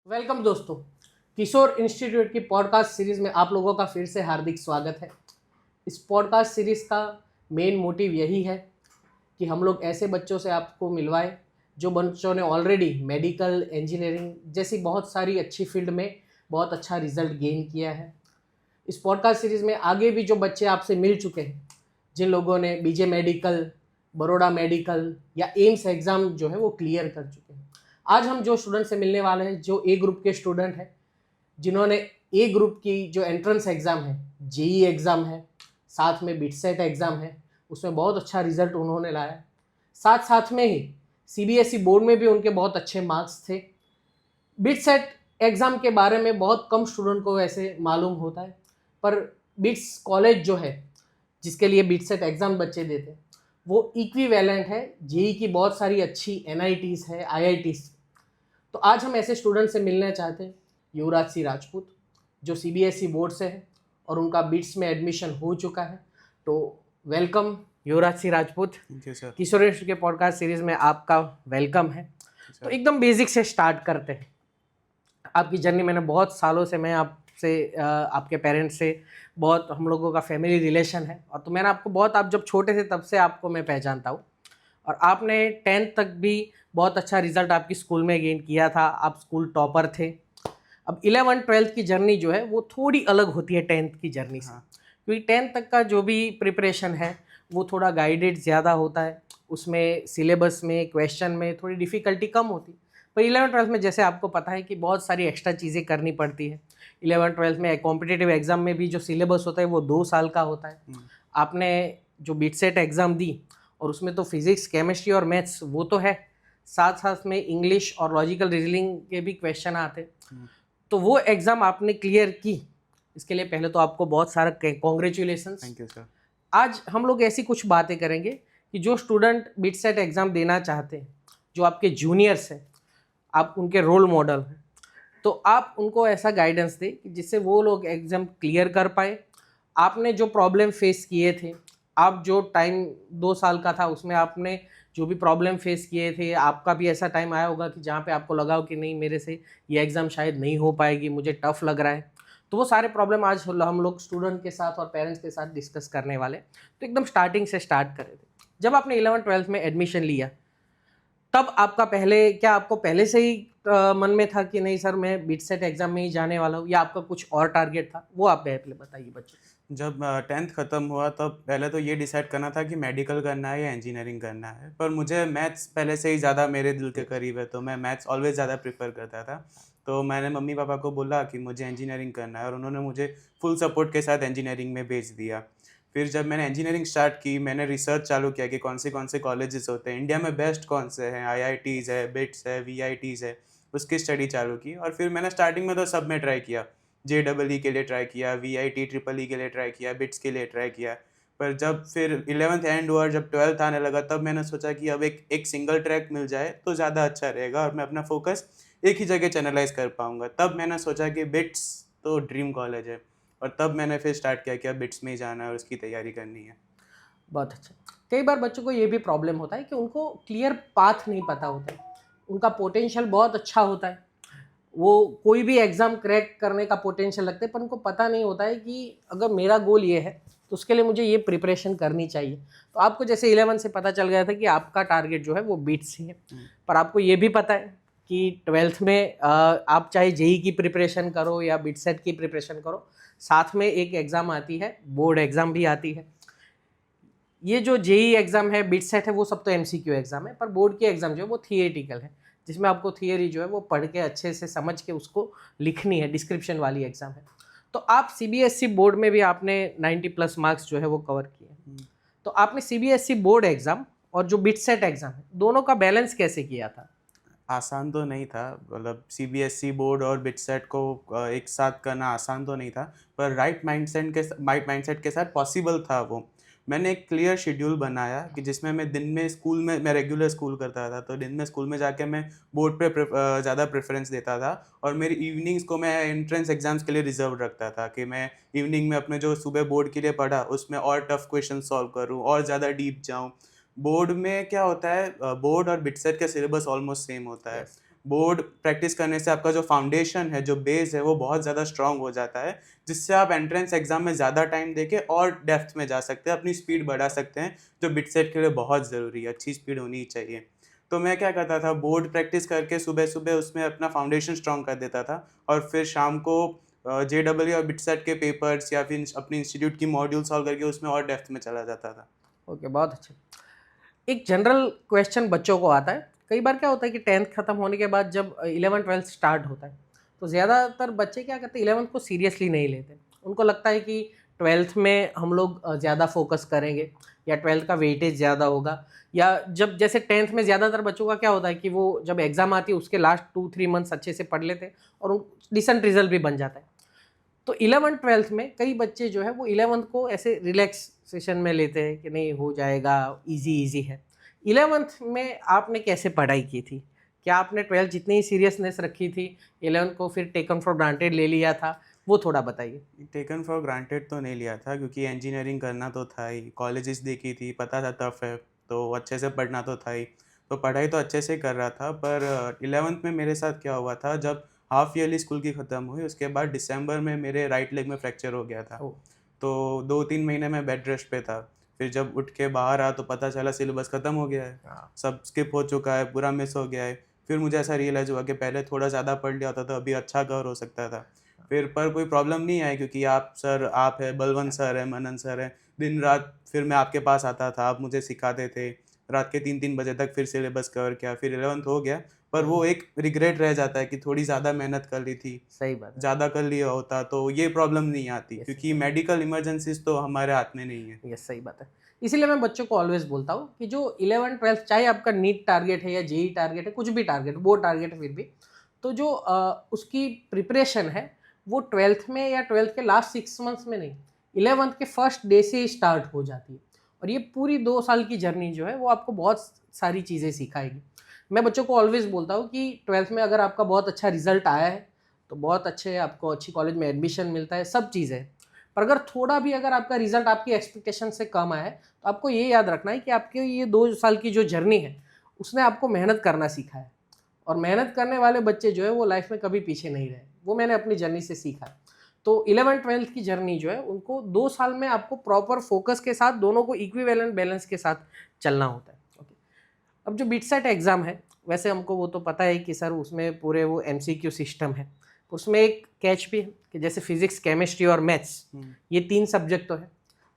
Welcome दोस्तों, किशोर institute की podcast series में आप लोगों का फिर से हार्दिक स्वागत है। इस पॉडकास्ट सीरीज़ का मेन मोटिव यही है कि हम लोग ऐसे बच्चों से आपको मिलवाएं जो बच्चों ने ऑलरेडी मेडिकल, इंजीनियरिंग जैसी बहुत सारी अच्छी फील्ड में बहुत अच्छा रिजल्ट गेन किया है। इस पॉडकास्ट सीरीज़ में आगे भी जो बच्चे आपसे मिल चुके हैं, जिन लोगों ने बीजे मेडिकल, बड़ौदा मेडिकल या एम्स एग्ज़ाम जो है वो क्लियर कर चुके हैं, आज हम जो स्टूडेंट से मिलने वाले हैं जो ए ग्रुप के स्टूडेंट हैं, जिन्होंने ए ग्रुप की जो एंट्रेंस एग्ज़ाम है, जेई एग्ज़ाम है, साथ में बिटसेट एग्ज़ाम है, उसमें बहुत अच्छा रिजल्ट उन्होंने लाया। साथ साथ में ही सीबीएसई बोर्ड में भी उनके बहुत अच्छे मार्क्स थे। बिटसेट एग्ज़ाम के बारे में बहुत कम स्टूडेंट को वैसे मालूम होता है, पर बिट्स कॉलेज जो है जिसके लिए बिटसेट एग्ज़ाम बच्चे देते हैं वो इक्विवेलेंट है जेई की बहुत सारी अच्छी एनआईटीज़ है, आईआईटीज़। तो आज हम ऐसे स्टूडेंट से मिलना चाहते हैं, युवराज सिंह राजपूत, जो सीबीएसई बोर्ड से है और उनका बिट्स में एडमिशन हो चुका है। तो वेलकम युवराज सिंह राजपूत, किशोर इंस्टीट्यूट के पॉडकास्ट सीरीज में आपका वेलकम है। तो एकदम बेसिक से स्टार्ट करते हैं। आपकी जर्नी, मैंने बहुत सालों से मैं आपसे आपके पेरेंट्स से बहुत हम लोगों का फैमिली रिलेशन है, और तो मैंने आपको बहुत, आप जब छोटे थे तब से आपको मैं पहचानता हूँ, और आपने 10th तक भी बहुत अच्छा रिजल्ट आपकी स्कूल में गेन किया था, आप स्कूल टॉपर थे। अब 11th-12th की जर्नी जो है वो थोड़ी अलग होती है 10th की जर्नी से, क्योंकि 10th तक का जो भी प्रिपरेशन है वो थोड़ा गाइडेड ज़्यादा होता है, उसमें सिलेबस में, क्वेश्चन में थोड़ी डिफ़िकल्टी कम होती है। पर 11th-12th में जैसे आपको पता है कि बहुत सारी एक्स्ट्रा चीज़ें करनी पड़ती है। 11th-12th में कॉम्पिटिटिव एग्ज़ाम में भी जो सिलेबस होता है वो 2 साल का होता है। आपने जो बिटसेट एग्ज़ाम दी और उसमें तो फिज़िक्स, केमिस्ट्री और मैथ्स वो तो है, साथ साथ में इंग्लिश और लॉजिकल रीजनिंग के भी क्वेश्चन आते। तो वो एग्ज़ाम आपने क्लियर की, इसके लिए पहले तो आपको बहुत सारा कॉन्ग्रेचुलेसन्स। Thank you sir. आज हम लोग ऐसी कुछ बातें करेंगे कि जो स्टूडेंट बिटसेट एग्ज़ाम देना चाहते हैं, जो आपके जूनियर्स हैं, आप उनके रोल मॉडल हैं, तो आप उनको ऐसा गाइडेंस दें कि जिससे वो लोग एग्ज़ाम क्लियर कर पाए। आपने जो प्रॉब्लम फेस किए थे, आप जो टाइम 2 साल का था उसमें आपने जो भी प्रॉब्लम फेस किए थे, आपका भी ऐसा टाइम आया होगा कि जहाँ पे आपको लगा हो कि नहीं, मेरे से ये एग्ज़ाम शायद नहीं हो पाएगी, मुझे टफ़ लग रहा है। तो वो सारे प्रॉब्लम आज हम लोग स्टूडेंट के साथ और पेरेंट्स के साथ डिस्कस करने वाले। तो एकदम स्टार्टिंग से स्टार्ट कर रहे थे। जब आपने 11th-12th में एडमिशन लिया, तब आपका आपको पहले से ही मन में था कि नहीं सर मैं बिटसेट एग्ज़ाम में ही जाने वाला हूँ, या आपका कुछ और टारगेट था? वो आप पहले बताइए बच्चों को। जब 10th ख़त्म हुआ तब पहले तो ये डिसाइड करना था कि मेडिकल करना है या इंजीनियरिंग करना है, पर मुझे मैथ्स पहले से ही ज़्यादा मेरे दिल के करीब है, तो मैं मैथ्स ऑलवेज़ ज़्यादा प्रेफर करता था। तो मैंने मम्मी पापा को बोला कि मुझे इंजीनियरिंग करना है, और उन्होंने मुझे फुल सपोर्ट के साथ इंजीनियरिंग में भेज दिया। फिर जब मैंने इंजीनियरिंग स्टार्ट की, मैंने रिसर्च चालू किया कि कौन से कॉलेजेस होते हैं इंडिया में, बेस्ट कौन से हैं, आईआईटीज़ है, बिट्स है, वीआईटीज़ है, उसकी स्टडी चालू की। और फिर मैंने स्टार्टिंग में तो सब में ट्राई किया, JEE के लिए ट्राई किया, VIT ट्रिपल ई के लिए ट्राई किया, बिट्स के लिए ट्राई किया। पर जब फिर 11th एंड हुआ और जब 12th आने लगा, तब मैंने सोचा कि अब एक सिंगल ट्रैक मिल जाए तो ज़्यादा अच्छा रहेगा और मैं अपना फोकस एक ही जगह चैनलाइज कर पाऊँगा। तब मैंने सोचा कि बिट्स तो ड्रीम कॉलेज है, और तब मैंने फिर स्टार्ट किया कि अब बिट्स में ही जाना है और उसकी तैयारी करनी है। बहुत अच्छा। कई बार बच्चों को ये भी प्रॉब्लम होता है कि उनको क्लियर पाथ नहीं पता होता है। उनका पोटेंशियल बहुत अच्छा होता है, वो कोई भी एग्ज़ाम क्रैक करने का पोटेंशियल रखते हैं, पर उनको पता नहीं होता है कि अगर मेरा गोल ये है तो उसके लिए मुझे ये प्रिपरेशन करनी चाहिए। तो आपको जैसे 11 से पता चल गया था कि आपका टारगेट जो है वो बिट्स ही है, पर आपको ये भी पता है कि 12th में आप चाहे जेई की प्रिपरेशन करो या बिटसेट की प्रिपरेशन करो, साथ में एक एग्ज़ाम आती है, बोर्ड एग्ज़ाम भी आती है। ये जो जेई एग्ज़ाम है, बिटसेट है, वो सब तो एमसीक्यू एग्ज़ाम है, पर बोर्ड की एग्ज़ाम जो है वो थियरेटिकल है, जिसमें आपको थियरी जो है वो पढ़ के अच्छे से समझ के उसको लिखनी है, डिस्क्रिप्शन वाली एग्ज़ाम है। तो आप सीबीएसई बोर्ड में भी आपने 90+ मार्क्स जो है वो कवर किए। तो आपने सीबीएसई बोर्ड एग्ज़ाम और जो बिटसेट एग्ज़ाम है, दोनों का बैलेंस कैसे किया था? आसान तो नहीं था, मतलब सीबीएसई बोर्ड और बिटसेट को एक साथ करना आसान तो नहीं था, पर राइट माइंडसेट के साथ पॉसिबल था वो। मैंने एक क्लियर शेड्यूल बनाया कि जिसमें मैं दिन में स्कूल में, मैं रेगुलर स्कूल करता था, तो दिन में स्कूल में जाके मैं बोर्ड पे ज़्यादा प्रेफरेंस देता था, और मेरी इवनिंग्स को मैं एंट्रेंस एग्जाम्स के लिए रिजर्व रखता था कि मैं इवनिंग में अपने जो सुबह बोर्ड के लिए पढ़ा उसमें और टफ क्वेश्चन सॉल्व करूँ और ज़्यादा डीप जाऊँ। बोर्ड में क्या होता है, बोर्ड और बिटसेट का सिलेबस ऑलमोस्ट सेम होता है। Yes. बोर्ड प्रैक्टिस करने से आपका जो फाउंडेशन है, जो बेस है, वो बहुत ज़्यादा स्ट्रांग हो जाता है, जिससे आप एंट्रेंस एग्जाम में ज़्यादा टाइम देके और डेप्थ में जा सकते हैं, अपनी स्पीड बढ़ा सकते हैं, जो बिट सेट के लिए बहुत ज़रूरी है, अच्छी स्पीड होनी ही चाहिए। तो मैं क्या करता था, बोर्ड प्रैक्टिस करके सुबह सुबह उसमें अपना फाउंडेशन स्ट्रांग कर देता था, और फिर शाम को JEE और बिट सेट के पेपर्स या फिर अपनी इंस्टीट्यूट की मॉड्यूल सॉल्व करके उसमें और डेप्थ में चला जाता था। ओके, बहुत अच्छा। एक जनरल क्वेश्चन बच्चों को आता है, कई बार क्या होता है कि 10th खत्म होने के बाद जब 11th-12th स्टार्ट होता है, तो ज़्यादातर बच्चे क्या करते हैं, 11th को सीरियसली नहीं लेते। उनको लगता है कि 12th में हम लोग ज़्यादा फोकस करेंगे, या 12th का वेटेज ज़्यादा होगा, या जब जैसे 10th में ज़्यादातर बच्चों का क्या होता है कि वो जब एग्ज़ाम आती है उसके लास्ट 2-3 मंथ्स अच्छे से पढ़ लेते हैं और डिसेंट रिजल्ट भी बन जाता है। तो 11th-12th में कई बच्चे जो है वो 11th को ऐसे रिलैक्सेशन में लेते हैं कि नहीं हो जाएगा, इजी है। 11th में आपने कैसे पढ़ाई की थी? क्या आपने 12th जितनी ही सीरियसनेस रखी थी, 11th को फिर टेकन फॉर ग्रांटेड ले लिया था? वो थोड़ा बताइए। टेकन फॉर ग्रांटेड तो नहीं लिया था, क्योंकि इंजीनियरिंग करना तो था ही, कॉलेजेस देखी थी, पता था टफ है, तो अच्छे से पढ़ना तो था ही, तो पढ़ाई तो अच्छे से कर रहा था। पर 11th में मेरे साथ क्या हुआ था, जब हाफ ईयरली स्कूल की ख़त्म हुई, उसके बाद दिसंबर में मेरे राइट लेग में फ्रैक्चर हो गया था। ओह! तो 2-3 महीने मैं बेड रेस्ट पे था। फिर जब उठ के बाहर आया तो पता चला सिलेबस ख़त्म हो गया है, हाँ, सब स्किप हो चुका है, पूरा मिस हो गया है। फिर मुझे ऐसा रियलाइज़ हुआ कि पहले थोड़ा ज़्यादा पढ़ लिया होता तो अभी अच्छा कवर हो सकता था। फिर पर कोई प्रॉब्लम नहीं आई, क्योंकि आप हैं, बलवंत सर हैं, मनन सर हैं, दिन-रात फिर मैं आपके पास आता था, आप मुझे सिखाते थे। रात के 3-3 बजे तक फिर सिलेबस कवर किया, फिर 11th हो गया। पर वो एक रिग्रेट रह जाता है कि थोड़ी ज़्यादा मेहनत कर ली थी, सही बात है। ज़्यादा कर लिया होता तो ये प्रॉब्लम नहीं आती, यस, क्योंकि मेडिकल इमरजेंसीज़ तो हमारे हाथ में नहीं है। यस, सही बात है। इसीलिए मैं बच्चों को ऑलवेज़ बोलता हूँ कि जो 11th-12th चाहे आपका नीट टारगेट है या जेईई टारगेट है, कुछ भी टारगेट, वो टारगेट है फिर भी, तो जो उसकी प्रिपरेशन है, वो 12th में या 12th के लास्ट 6 मंथ्स में नहीं, 11th के फर्स्ट डे से ही स्टार्ट हो जाती है। और ये पूरी 2 साल की जर्नी जो है वो आपको बहुत सारी चीज़ें सिखाएगी। मैं बच्चों को ऑलवेज़ बोलता हूँ कि 12th में अगर आपका बहुत अच्छा रिजल्ट आया है, तो बहुत अच्छे आपको अच्छी कॉलेज में एडमिशन मिलता है, सब चीज़ें हैं। पर अगर थोड़ा भी अगर आपका रिजल्ट आपकी एक्सपेक्टेशन से कम आया है, तो आपको ये याद रखना है कि आपके ये 2 साल की जो जर्नी है, उसने आपको मेहनत करना सिखाया है। और मेहनत करने वाले बच्चे जो है वो लाइफ में कभी पीछे नहीं रहे, वो मैंने अपनी जर्नी से सीखा है। तो 11th-12th की जर्नी जो है उनको 2 साल में आपको प्रॉपर फोकस के साथ दोनों को इक्विवेलेंट बैलेंस के साथ चलना होता है। ओके, अब जो बिटसेट एग्ज़ाम है, वैसे हमको वो तो पता है कि सर उसमें पूरे वो एमसीक्यू सिस्टम है, उसमें एक कैच भी है कि जैसे फिजिक्स, केमिस्ट्री और मैथ्स, ये 3 सब्जेक्ट तो है,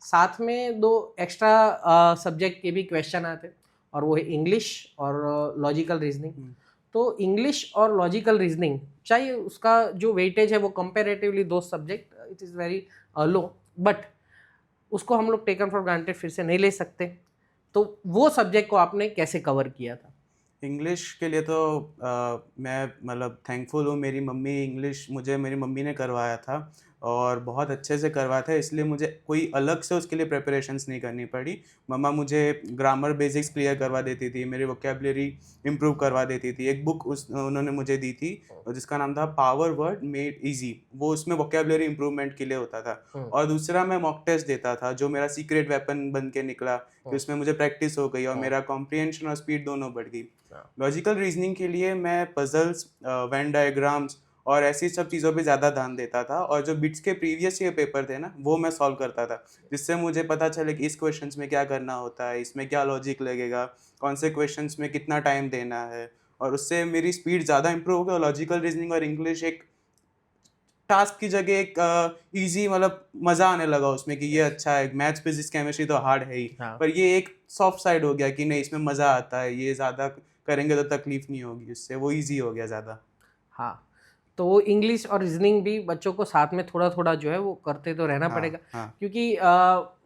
साथ में 2 एक्स्ट्रा सब्जेक्ट के भी क्वेश्चन आते हैं, और वो है इंग्लिश और लॉजिकल रीजनिंग। तो इंग्लिश और लॉजिकल रीजनिंग चाहिए, उसका जो वेटेज है वो comparatively 2 subject it is very low, but उसको हम लोग टेकन फॉर ग्रांटेड फिर से नहीं ले सकते। तो वो सब्जेक्ट को आपने कैसे कवर किया था? इंग्लिश के लिए तो मैं मतलब थैंकफुल हूँ, मेरी मम्मी इंग्लिश मुझे मेरी मम्मी ने करवाया था, और बहुत अच्छे से करवाया था, इसलिए मुझे कोई अलग से उसके लिए प्रिपरेशंस नहीं करनी पड़ी। मम्मा मुझे ग्रामर बेसिक्स क्लियर करवा देती थी, मेरी वोकैबुलरी इम्प्रूव करवा देती थी। एक बुक उन्होंने मुझे दी थी, जिसका नाम था पावर वर्ड मेड ईजी, वो उसमें वोकैबुलरी इम्प्रूवमेंट के लिए होता था। और दूसरा मैं मॉक टेस्ट देता था, जो मेरा सीक्रेट वेपन बन के निकला, कि उसमें मुझे प्रैक्टिस हो गई और मेरा कॉम्प्रिहेंशन और स्पीड दोनों बढ़ गई। लॉजिकल रीजनिंग के लिए मैं पजल्स, वेन डायग्राम्स और ऐसी सब चीज़ों पे ज़्यादा ध्यान देता था, और जो बिट्स के प्रीवियस ईयर पेपर थे ना, वो मैं सॉल्व करता था, जिससे मुझे पता चले कि इस क्वेश्चंस में क्या करना होता है, इसमें क्या लॉजिक लगेगा, कौन से क्वेश्चंस में कितना टाइम देना है, और उससे मेरी स्पीड ज़्यादा इंप्रूव हो गई। और लॉजिकल रीजनिंग और इंग्लिश एक टास्क की जगह एक ईजी, मतलब मज़ा आने लगा उसमें कि ये अच्छा है। मैथ्स, फिजिक्स, केमिस्ट्री तो हार्ड है ही, हाँ, पर ये एक सॉफ्ट साइड हो गया कि नहीं, इसमें मज़ा आता है, ये ज़्यादा करेंगे तो तकलीफ नहीं होगी उससे, वो ईजी हो गया ज़्यादा। हाँ। तो वो इंग्लिश और रीजनिंग भी बच्चों को साथ में थोड़ा-थोड़ा जो है वो करते तो रहना हाँ, पड़ेगा, हाँ। क्योंकि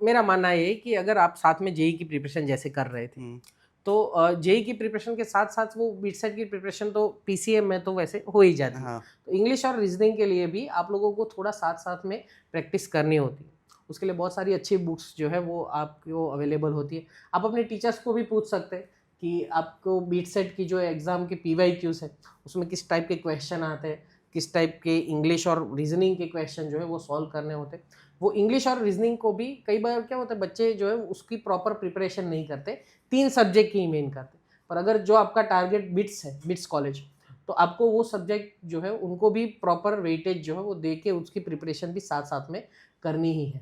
मेरा मानना ये है कि अगर आप साथ में जेईई की प्रिपरेशन जैसे कर रहे थे, हुँ, तो जेईई की प्रिपरेशन के साथ-साथ वो बीटसेट की प्रिपरेशन तो पीसीएम में तो वैसे हो ही जाती है। हाँ, तो इंग्लिश और रीजनिंग के लिए भी आप लोगों को थोड़ा साथ-साथ में प्रैक्टिस करनी होती है। उसके लिए बहुत सारी अच्छी बुक्स जो है वो आपको अवेलेबल होती है। आप अपने टीचर्स को भी पूछ सकते हैं कि आपको बीटसेट की जो एग्ज़ाम के पीवाईक्यूज़ है, उसमें किस टाइप के क्वेश्चन आते हैं, किस टाइप के इंग्लिश और रीजनिंग के क्वेश्चन जो है वो सॉल्व करने होते हैं। वो इंग्लिश और रीजनिंग को भी कई बार क्या होता है, बच्चे जो है उसकी प्रॉपर प्रिपरेशन नहीं करते, 3 सब्जेक्ट की ही मेन करते। पर अगर जो आपका टारगेट बिट्स है, बिट्स कॉलेज, तो आपको वो सब्जेक्ट जो है उनको भी प्रॉपर वेटेज जो है वो दे के उसकी प्रिपरेशन भी साथ साथ में करनी ही है।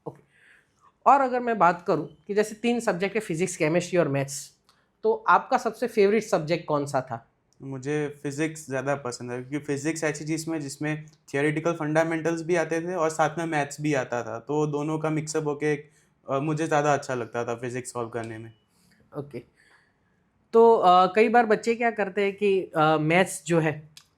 ओके। और अगर मैं बात करूं कि जैसे 3 सब्जेक्ट है, फिजिक्स, केमिस्ट्री और मैथ्स, तो आपका सबसे फेवरेट सब्जेक्ट कौन सा था? मुझे फिज़िक्स ज़्यादा पसंद है क्योंकि फिज़िक्स ऐसी चीज़ में जिसमें थियोरेटिकल फंडामेंटल्स भी आते थे और साथ में मैथ्स भी आता था, तो दोनों का मिक्सअप होके मुझे ज़्यादा अच्छा लगता था फिज़िक्स सॉल्व करने में। ओके। तो कई बार बच्चे क्या करते हैं कि मैथ्स जो है,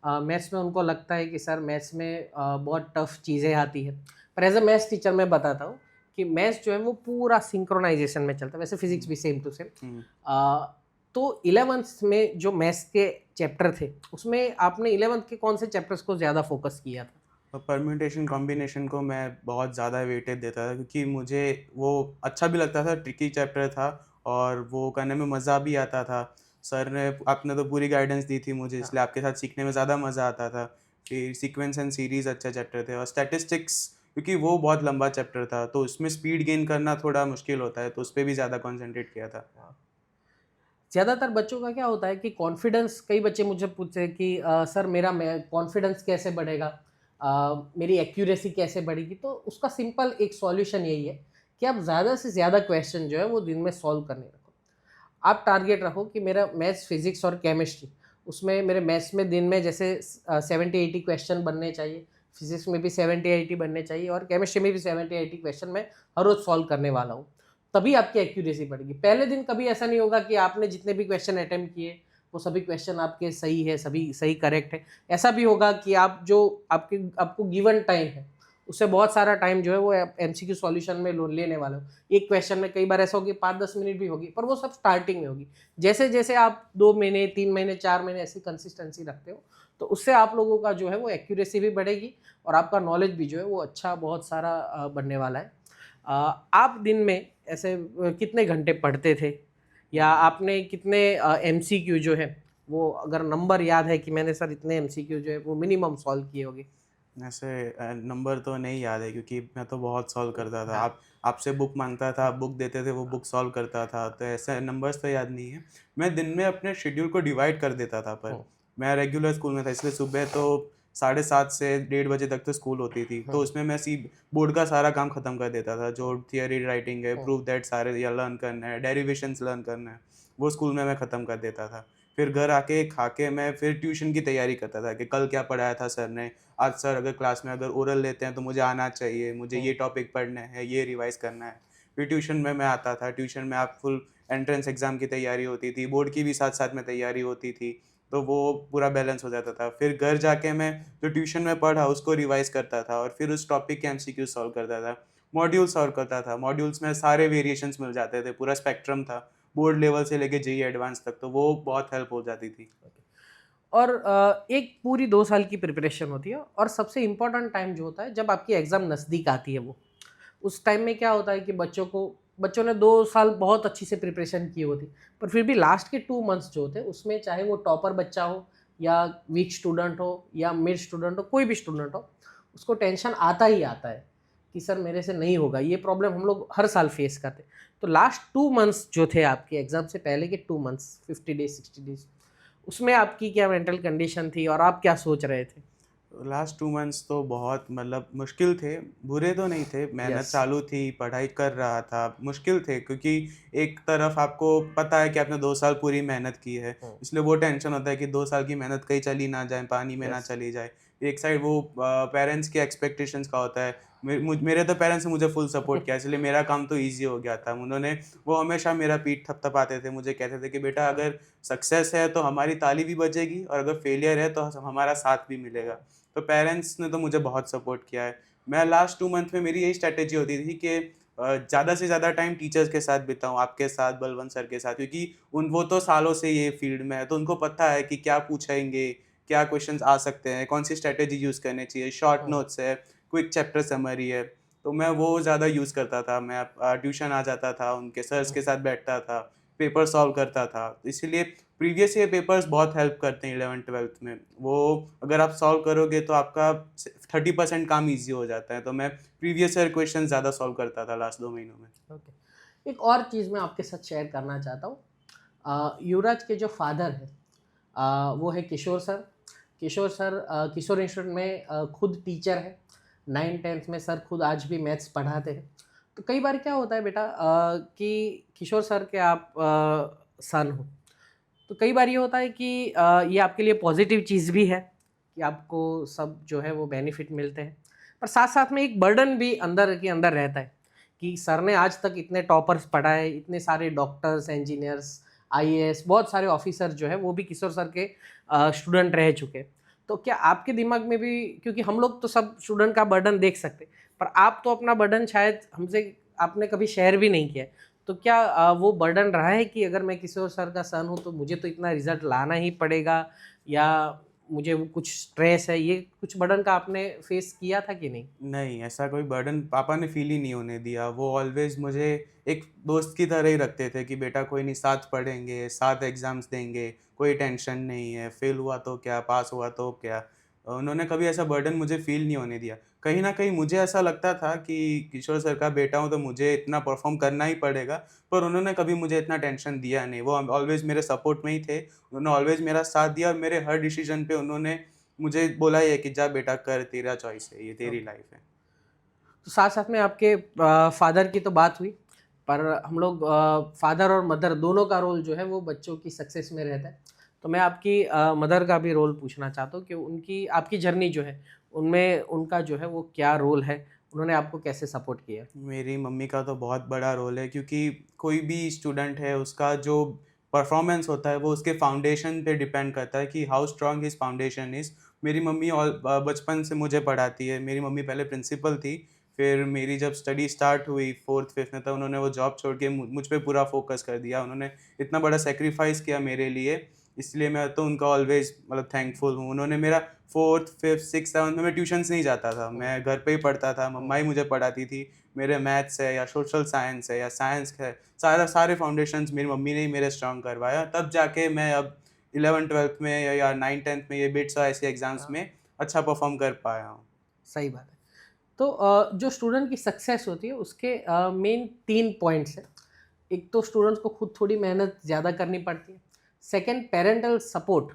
मैथ्स में उनको लगता है कि सर मैथ्स में बहुत टफ चीज़ें आती है। पर एज अ मैथ्स टीचर मैं बताता हूँ कि मैथ्स जो है वो पूरा सिंक्रोनाइजेशन में चलता है, वैसे फिजिक्स हुँ, भी सेम टू सेम। हुँ। तो 11th में जो मैथ्स के चैप्टर थे उसमें आपने 11th के कौन से चैप्टर्स को ज़्यादा फोकस किया था? परम्यूटेशन कॉम्बिनेशन को मैं बहुत ज़्यादा वेटेज देता था क्योंकि मुझे वो अच्छा भी लगता था, ट्रिकी चैप्टर था और वो करने में मज़ा भी आता था। सर ने आपने तो पूरी गाइडेंस दी थी मुझे, हाँ। इसलिए आपके साथ सीखने में ज़्यादा मज़ा आता था। फिर सीक्वेंस एंड सीरीज़ अच्छा चैप्टर थे और स्टैटिस्टिक्स क्योंकि वो बहुत लंबा चैप्टर था, तो उसमें स्पीड गेन करना थोड़ा मुश्किल होता है, तो उस पे भी ज़्यादा कॉन्संट्रेट किया था। ज़्यादातर बच्चों का क्या होता है कि कॉन्फिडेंस, कई बच्चे मुझे पूछते हैं कि सर मेरा कॉन्फिडेंस कैसे बढ़ेगा, मेरी एक्यूरेसी कैसे बढ़ेगी? तो उसका सिंपल एक सॉल्यूशन यही है कि आप ज़्यादा से ज़्यादा क्वेश्चन जो है वो दिन में सॉल्व करने रखो। आप टारगेट रखो कि मेरा मैथ्स, फिजिक्स और केमिस्ट्री, उसमें मेरे मैथ्स में दिन में जैसे 70-80 क्वेश्चन बनने चाहिए, फिजिक्स में भी 70-80 बनने चाहिए और केमिस्ट्री में भी 70-80 क्वेश्चन मैं हर रोज़ सॉल्व करने वाला हूँ। तभी आपकी एक्यूरेसी बढ़ेगी। पहले दिन कभी ऐसा नहीं होगा कि आपने जितने भी क्वेश्चन अटेम्प्ट किए वो सभी क्वेश्चन आपके सही है, सभी सही करेक्ट है। ऐसा भी होगा कि आप जो आपको गिवन टाइम है उससे बहुत सारा टाइम जो है वो एमसीक्यू सॉल्यूशन में लेने वाले हो। एक क्वेश्चन में कई बार ऐसा होगी 5-10 मिनट भी होगी, पर वो सब स्टार्टिंग में होगी। जैसे जैसे आप 2 महीने, 3 महीने, 4 महीने ऐसी कंसिस्टेंसी रखते हो तो उससे आप लोगों का जो है वो एक्यूरेसी भी बढ़ेगी और आपका नॉलेज भी जो है वो अच्छा बहुत सारा बनने वाला है। आप दिन में ऐसे कितने घंटे पढ़ते थे, या आपने कितने एमसीक्यू जो है वो, अगर नंबर याद है कि मैंने सर इतने एमसीक्यू जो है वो मिनिमम सॉल्व किए होंगे? ऐसे नंबर तो नहीं याद है क्योंकि मैं तो बहुत सॉल्व करता था। हाँ। आप आपसे बुक माँगता था, आप हाँ। बुक देते थे, वो हाँ। बुक सॉल्व करता था, तो ऐसे नंबर्स तो याद नहीं है। मैं दिन में अपने शेड्यूल को डिवाइड कर देता था पर हाँ। मैं रेगुलर स्कूल में था इसलिए सुबह तो 7:30 से 1:30 तक तो स्कूल होती थी। तो हाँ। उसमें मैं सी बोर्ड का सारा काम खत्म कर देता था, जो थियरी राइटिंग है, हाँ। प्रूफ दैट सारे या लर्न करना है, डेरिवेशंस लर्न करना है, वो स्कूल में मैं खत्म कर देता था। फिर घर आके खा के मैं फिर ट्यूशन की तैयारी करता था कि कल क्या पढ़ाया था सर ने, आज सर अगर क्लास में अगर ओरल लेते हैं तो मुझे आना चाहिए, मुझे हाँ। ये टॉपिक पढ़ना है, ये रिवाइज़ करना है। फिर ट्यूशन में मैं आता था, ट्यूशन में आप फुल एंट्रेंस एग्ज़ाम की तैयारी होती थी, बोर्ड की भी साथ-साथ में तैयारी होती थी, तो वो पूरा बैलेंस हो जाता था। फिर घर जाके मैं जो ट्यूशन में पढ़ा उसको रिवाइज़ करता था और फिर उस टॉपिक के एमसीक्यू सॉल्व करता था। मॉड्यूल सॉल्व करता था, मॉड्यूल्स में सारे वेरिएशंस मिल जाते थे, पूरा स्पेक्ट्रम था, बोर्ड लेवल से लेके जेईई एडवांस तक, तो वो बहुत हेल्प हो जाती थी। और एक पूरी 2 साल की प्रिपरेशन होती है और सबसे इम्पोर्टेंट टाइम जो होता है जब आपकी एग्ज़ाम नज़दीक आती है वो। उस टाइम में क्या होता है कि बच्चों ने 2 साल बहुत अच्छी से प्रिपरेशन की होती, पर फिर भी लास्ट के 2 मंथ्स जो होते हैं उसमें चाहे वो टॉपर बच्चा हो या वीक स्टूडेंट हो या मिड स्टूडेंट हो, कोई भी स्टूडेंट हो, उसको टेंशन आता ही आता है कि सर मेरे से नहीं होगा। ये प्रॉब्लम हम लोग हर साल फेस करते हैं। तो लास्ट 2 मंथ्स जो थे आपके एग्ज़ाम से पहले के 2 मंथ्स, 50 डेज़, 60 डेज़, उसमें आपकी क्या मेंटल कंडीशन थी और आप क्या सोच रहे थे? लास्ट 2 मंथ्स तो बहुत मतलब मुश्किल थे, बुरे तो नहीं थे, मेहनत यस। चालू थी, पढ़ाई कर रहा था, मुश्किल थे क्योंकि एक तरफ आपको पता है कि आपने 2 साल पूरी मेहनत की है, हुँ। इसलिए वो टेंशन होता है कि 2 साल की मेहनत कहीं चली ना जाए, पानी में ना यस। चली जाए। एक साइड वो पेरेंट्स के एक्सपेक्टेशंस का होता है, मेरे तो पेरेंट्स ने मुझे फुल सपोर्ट किया इसलिए मेरा काम तो ईज़ी हो गया था। उन्होंने वो हमेशा मेरा पीठ थपथपाते थे, मुझे कहते थे कि बेटा अगर सक्सेस है तो हमारी ताली भी बजेगी और अगर फेलियर है तो हमारा साथ भी मिलेगा। तो पेरेंट्स ने तो मुझे बहुत सपोर्ट किया है। मैं लास्ट 2 मंथ में मेरी यही स्ट्रैटेजी होती थी कि ज़्यादा से ज़्यादा टाइम टीचर्स के साथ बिताऊँ, आपके साथ, बलवंत सर के साथ क्योंकि वो तो सालों से ये फ़ील्ड में है, तो उनको पता है कि क्या पूछेंगे, क्या क्वेश्चन्स आ सकते हैं, कौन-सी स्ट्रैटेजी यूज़ करनी चाहिए, शॉर्ट हुँ। नोट्स है, क्विक चैप्टर समरी है। तो मैं वो ज़्यादा यूज़ करता था। मैं ट्यूशन आ जाता था, उनके सर्स हुँ। के साथ बैठता था, पेपर सॉल्व करता था। इसीलिए प्रीवियस ईयर पेपर्स बहुत हेल्प करते हैं 11th-12th में। वो अगर आप सॉल्व करोगे तो आपका 30% काम ईज़ी हो जाता है। तो मैं प्रीवियस ईयर क्वेश्चन ज़्यादा सॉल्व करता था लास्ट 2 महीनों में। ओके। एक और चीज़ मैं आपके साथ शेयर करना चाहता हूँ। युवराज के जो फादर हैं, वो है किशोर सर। किशोर सर किशोर इंस्टीट्यूट में खुद टीचर है। 9th-10th में सर खुद आज भी मैथ्स पढ़ाते हैं। तो कई बार क्या होता है बेटा कि किशोर सर के आप सन हो, तो कई बार ये होता है कि ये आपके लिए पॉजिटिव चीज़ भी है कि आपको सब जो है वो बेनिफिट मिलते हैं, पर साथ साथ में एक बर्डन भी अंदर के अंदर रहता है कि सर ने आज तक इतने टॉपर्स पढ़ाए, इतने सारे डॉक्टर्स, इंजीनियर्स, आईएएस, बहुत सारे ऑफिसर जो है वो भी किशोर सर के स्टूडेंट रह चुके। तो क्या आपके दिमाग में भी, क्योंकि हम लोग तो सब स्टूडेंट का बर्डन देख सकते, पर आप तो अपना बर्डन शायद हमसे आपने कभी शेयर भी नहीं किया, तो क्या वो बर्डन रहा है कि अगर मैं किशोर सर का सन हूँ तो मुझे तो इतना रिजल्ट लाना ही पड़ेगा, या मुझे वो कुछ स्ट्रेस है, ये कुछ बर्डन का आपने फेस किया था कि नहीं? नहीं, ऐसा कोई बर्डन पापा ने फ़ील ही नहीं होने दिया। वो ऑलवेज़ मुझे एक दोस्त की तरह ही रखते थे कि बेटा कोई नहीं, साथ पढ़ेंगे, साथ एग्ज़ाम्स देंगे, कोई टेंशन नहीं है, फ़ेल हुआ तो क्या, पास हुआ तो क्या। उन्होंने कभी ऐसा बर्डन मुझे फ़ील नहीं होने दिया। कहीं न कहीं मुझे ऐसा लगता था कि किशोर सर का बेटा हूँ तो मुझे इतना परफ़ॉर्म करना ही पड़ेगा, पर उन्होंने कभी मुझे इतना टेंशन दिया नहीं। वो ऑलवेज़ मेरे सपोर्ट में ही थे। उन्होंने ऑलवेज़ मेरा साथ दिया और मेरे हर डिसीज़न पे उन्होंने मुझे बोला ही है कि जा बेटा कर, तेरा चॉइस है, ये तेरी लाइफ़ है। तो साथ साथ में आपके फादर की तो बात हुई, पर हम लोग फादर और मदर दोनों का रोल जो है वो बच्चों की सक्सेस में रहता है। तो मैं आपकी मदर का भी रोल पूछना चाहता हूँ कि उनकी आपकी जर्नी जो है उनमें उनका जो है वो क्या रोल है, उन्होंने आपको कैसे सपोर्ट किया? मेरी मम्मी का तो बहुत बड़ा रोल है, क्योंकि कोई भी स्टूडेंट है उसका जो परफॉर्मेंस होता है वो उसके फाउंडेशन पे डिपेंड करता है कि how strong his foundation is. मेरी मम्मी बचपन से मुझे पढ़ाती है। मेरी मम्मी पहले प्रिंसिपल थी, फिर मेरी जब स्टडी स्टार्ट हुई 4th-5th में, तब उन्होंने वो जॉब छोड़ के मुझ पे पूरा फोकस कर दिया। उन्होंने इतना बड़ा सेक्रीफाइस किया मेरे लिए, इसलिए मैं तो उनका ऑलवेज मतलब थैंकफुल हूँ। उन्होंने मेरा 4th, 5th, 6th, 7th में मैं ट्यूशन्स नहीं जाता था, मैं घर पे ही पढ़ता था, मम्मा ही मुझे पढ़ाती थी। मेरे मैथ्स है या सोशल साइंस है या साइंस है, सारे फाउंडेशंस मेरी मम्मी ने ही मेरे स्ट्रॉन्ग करवाया, तब जाके मैं अब 11th-12th में या 9th-10th में ये बिट्स और ऐसे एग्ज़ाम्स में अच्छा परफ़ॉर्म कर पाया हूँ। सही बात है। तो जो स्टूडेंट की सक्सेस होती है उसके मेन 3 पॉइंट्स हैं। एक तो स्टूडेंट्स को खुद थोड़ी मेहनत ज़्यादा करनी पड़ती है। सेकंड, पेरेंटल सपोर्ट,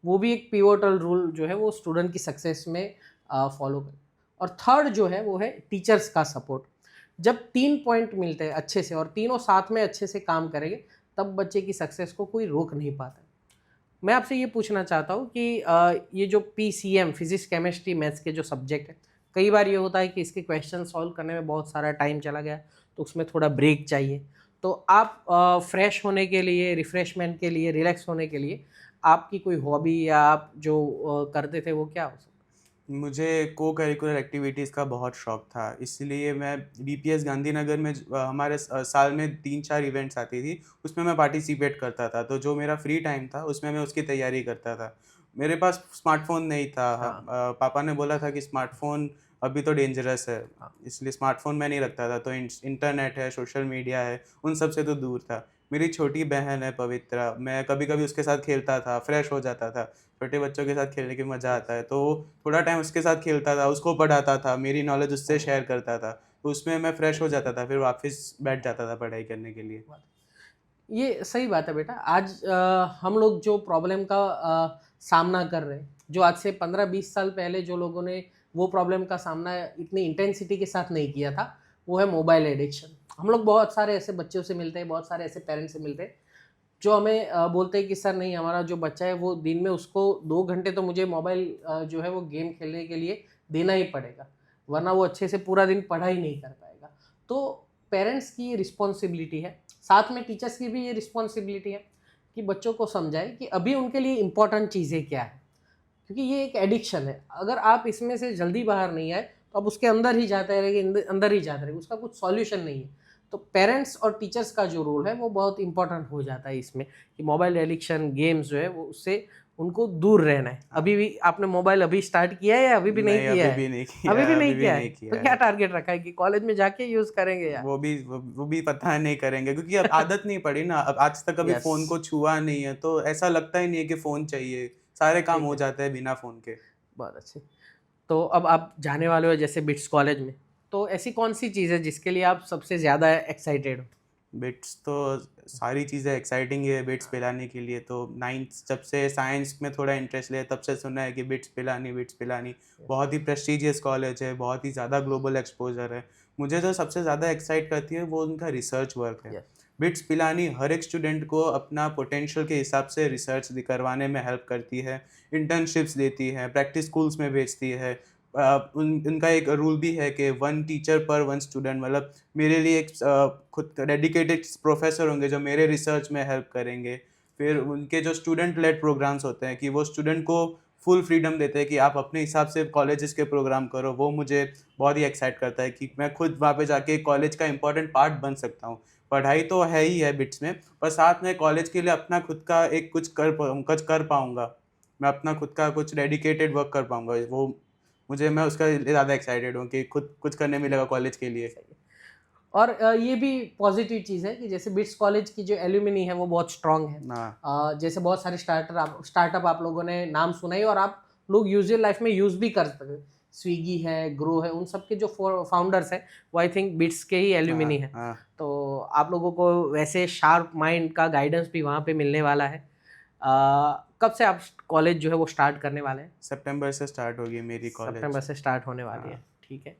वो भी एक पिवोटल रोल जो है वो स्टूडेंट की सक्सेस में फॉलो करे। और थर्ड जो है वो है टीचर्स का सपोर्ट। जब 3 पॉइंट मिलते हैं अच्छे से और तीनों साथ में अच्छे से काम करेंगे, तब बच्चे की सक्सेस को कोई रोक नहीं पाता। मैं आपसे ये पूछना चाहता हूँ कि ये जो पीसीएम, फिजिक्स, केमिस्ट्री, मैथ्स के जो सब्जेक्ट हैं, कई बार ये होता है कि इसके क्वेश्चन सॉल्व करने में बहुत सारा टाइम चला गया, तो उसमें थोड़ा ब्रेक चाहिए। तो आप फ्रेश होने के लिए, रिफ्रेशमेंट के लिए, रिलैक्स होने के लिए आपकी कोई हॉबी या आप जो करते थे वो क्या हो सकता मुझे को-करिकुलर एक्टिविटीज़ का बहुत शौक था, इसलिए मैं डीपीएस गांधीनगर में हमारे साल में 3-4 इवेंट्स आती थी, उसमें मैं पार्टिसिपेट करता था। तो जो मेरा फ्री टाइम था, उसमें मैं उसकी तैयारी करता था। मेरे पास स्मार्टफ़ोन नहीं था। है? हाँ, पापा ने बोला था कि स्मार्टफ़ोन अभी तो डेंजरस है, हाँ, इसलिए स्मार्टफ़ोन मैं नहीं रखता था। तो इंटरनेट है, सोशल मीडिया है, उन सब से तो दूर था। मेरी छोटी बहन है पवित्रा, मैं कभी-कभी उसके साथ खेलता था, फ्रेश हो जाता था। छोटे बच्चों के साथ खेलने की मज़ा आता है, तो थोड़ा टाइम उसके साथ खेलता था, उसको पढ़ाता था, मेरी नॉलेज उससे शेयर करता था, तो उसमें मैं फ्रेश हो जाता था, फिर वापस बैठ जाता था पढ़ाई करने के लिए। ये सही बात है बेटा। आज हम लोग जो प्रॉब्लम का सामना कर रहे हैं, जो आज से 15-20 साल पहले जो लोगों ने वो प्रॉब्लम का सामना इतनी इंटेंसिटी के साथ नहीं किया था, वो है मोबाइल एडिक्शन। हम लोग बहुत सारे ऐसे बच्चों से मिलते हैं, बहुत सारे ऐसे पेरेंट्स से मिलते हैं, जो हमें बोलते हैं कि सर नहीं, हमारा जो बच्चा है वो दिन में उसको 2 घंटे तो मुझे मोबाइल जो है वो गेम खेलने के लिए देना ही पड़ेगा, वरना वो अच्छे से पूरा दिन पढ़ाई नहीं कर पाएगा। तो पेरेंट्स की रिस्पॉन्सिबिलिटी है, साथ में टीचर्स की भी ये रिस्पॉन्सिबिलिटी है कि बच्चों को समझाएं कि अभी उनके लिए इम्पोर्टेंट चीज़ें क्या है, क्योंकि ये एक एडिक्शन है। अगर आप इसमें से जल्दी बाहर नहीं आए तो आप उसके अंदर ही जाते रहेंगे, अंदर ही जाते रहेंगे, उसका कुछ सॉल्यूशन नहीं है। तो पेरेंट्स और टीचर्स का जो रोल है वो बहुत इंपॉर्टेंट हो जाता है इसमें, कि मोबाइल एडिक्शन, गेम्स जो है वो उससे उनको दूर रहना है। हाँ। अभी भी आपने मोबाइल अभी स्टार्ट किया है या अभी भी नहीं नहीं, किया अभी है? भी नहीं किया अभी भी है, अभी नहीं भी किया नहीं है, किया तो क्या है। टारगेट रखा है कि कॉलेज में जाके यूज़ करेंगे या? वो भी पता नहीं करेंगे, क्योंकि अब आदत नहीं पड़ी ना, अब आज तक कभी यस, फ़ोन को छुआ नहीं है, तो ऐसा लगता ही नहीं है कि फ़ोन चाहिए, सारे काम ठीक हो है, जाते हैं बिना फ़ोन के। बहुत अच्छे। तो अब आप जाने वाले हो जैसे बिट्स कॉलेज में, तो ऐसी कौन सी चीज़ है जिसके लिए आप सबसे ज़्यादा एक्साइटेड हो? बिट्स तो सारी चीज़ें एक्साइटिंग है बिट्स पिलाने के लिए। तो 9th जब से साइंस में थोड़ा इंटरेस्ट लिया तब से सुना है कि बिट्स पिलानी बहुत ही प्रेस्टिजियस कॉलेज है, बहुत ही ज़्यादा ग्लोबल एक्सपोजर है। मुझे जो सबसे ज़्यादा एक्साइट करती है वो उनका रिसर्च वर्क है। Yes. बिट्स पिलानी हर एक स्टूडेंट को अपना पोटेंशियल के हिसाब से रिसर्च करवाने में हेल्प करती है, इंटर्नशिप्स देती है, प्रैक्टिस स्कूल्स में भेजती है। उनका एक रूल भी है कि 1 टीचर पर 1 स्टूडेंट, मतलब मेरे लिए एक खुद डेडिकेटेड प्रोफेसर होंगे जो मेरे रिसर्च में हेल्प करेंगे। फिर उनके जो स्टूडेंट लेड प्रोग्राम्स होते हैं कि वो स्टूडेंट को फुल फ्रीडम देते हैं कि आप अपने हिसाब से कॉलेजेस के प्रोग्राम करो। वो मुझे बहुत ही एक्साइट करता है कि मैं खुद वहाँ पे जाके कॉलेज का इंपॉर्टेंट पार्ट बन सकता हूँ। पढ़ाई तो है ही है बिट्स में, पर साथ में कॉलेज के लिए अपना खुद का एक कुछ कर पाऊँगा। मैं अपना खुद का कुछ डेडिकेटेड वर्क कर पाऊँगा। वो मुझे मैं उसका ज़्यादा एक्साइटेड हूँ कि खुद कुछ करने मिलेगा कॉलेज के लिए। और ये भी पॉजिटिव चीज़ है कि जैसे बिट्स कॉलेज की जो एल्यूमिनी है वो बहुत स्ट्रांग है। हाँ, जैसे बहुत सारे स्टार्टअप आप लोगों ने नाम सुना ही और आप लोग यूजुअल लाइफ में यूज़ भी कर सकते हैं। स्विगी है, ग्रो है, उन सब के जो फाउंडर्स हैं वो आई थिंक बिट्स के ही एल्यूमिनी है। हाँ, तो आप लोगों को वैसे शार्प माइंड का गाइडेंस भी वहाँ पे मिलने वाला है। कब से आप कॉलेज जो है वो स्टार्ट करने वाले हैं? सितंबर से स्टार्ट होगी मेरी कॉलेज। सितंबर से स्टार्ट होने वाली है, हाँ। ठीक है।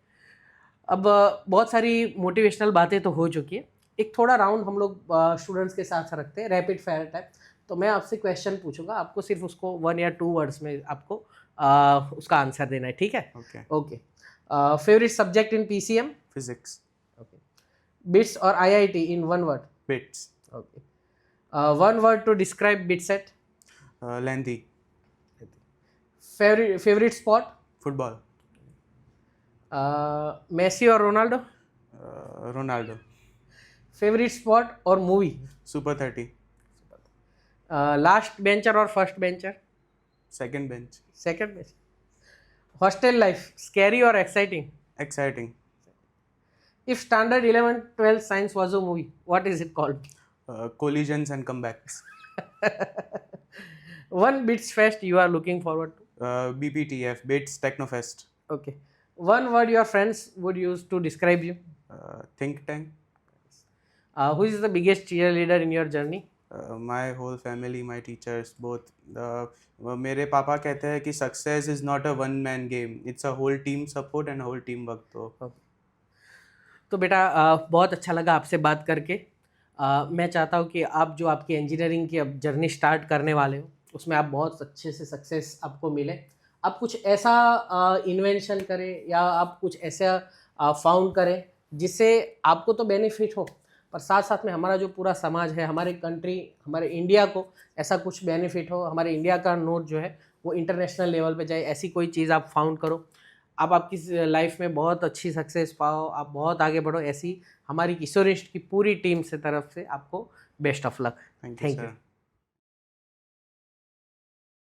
अब बहुत सारी मोटिवेशनल बातें तो हो चुकी है। एक थोड़ा राउंड हम लोग स्टूडेंट्स के साथ रखते हैं, रैपिड फायर टाइप। तो मैं आपसे क्वेश्चन पूछूंगा, आपको सिर्फ उसको 1 या 2 वर्ड्स में आपको उसका आंसर देना है, ठीक है? Okay. Okay. Favourite subject in PCM? Physics. Okay. BITS और IIT in 1 word? BITS. Okay. 1 word to describe BITSAT? Lengthy. Favourite sport? Football. Messi और रोनाल्डो? रोनाल्डो। फेवरेट स्पॉट और मूवी? सुपर 30। लास्ट बेंचर और first bencher? Second bench. Second bench. Hostel life scary और exciting? Exciting. If standard 11 12 science was a movie, what is it called? Collisions and comebacks. One bits fest you are looking forward to? BPTF, Bits Technofest. Okay. One word your friends would use to describe you? Think tank. Who is the biggest cheerleader in your journey? My whole family, my teachers, both. मेरे पापा कहते हैं कि success is not a one man game, it's a whole team support and whole team work. तो बेटा बहुत अच्छा लगा आपसे बात करके। मैं चाहता हूँ कि आप जो आपकी इंजीनियरिंग की अब जर्नी स्टार्ट करने वाले हो उसमें आप बहुत अच्छे से सक्सेस आपको मिले। आप कुछ ऐसा इन्वेंशन करें या आप कुछ ऐसा फाउंड करें जिससे आपको तो बेनिफिट हो, पर साथ साथ में हमारा जो पूरा समाज है, हमारे कंट्री, हमारे इंडिया को ऐसा कुछ बेनिफिट हो, हमारे इंडिया का नोट जो है वो इंटरनेशनल लेवल पे जाए, ऐसी कोई चीज़ आप फाउंड करो। आप आपकी लाइफ में बहुत अच्छी सक्सेस पाओ, आप बहुत आगे बढ़ो, ऐसी हमारी किशोरिस्ट की पूरी टीम से तरफ से आपको best of luck. Thank you sir.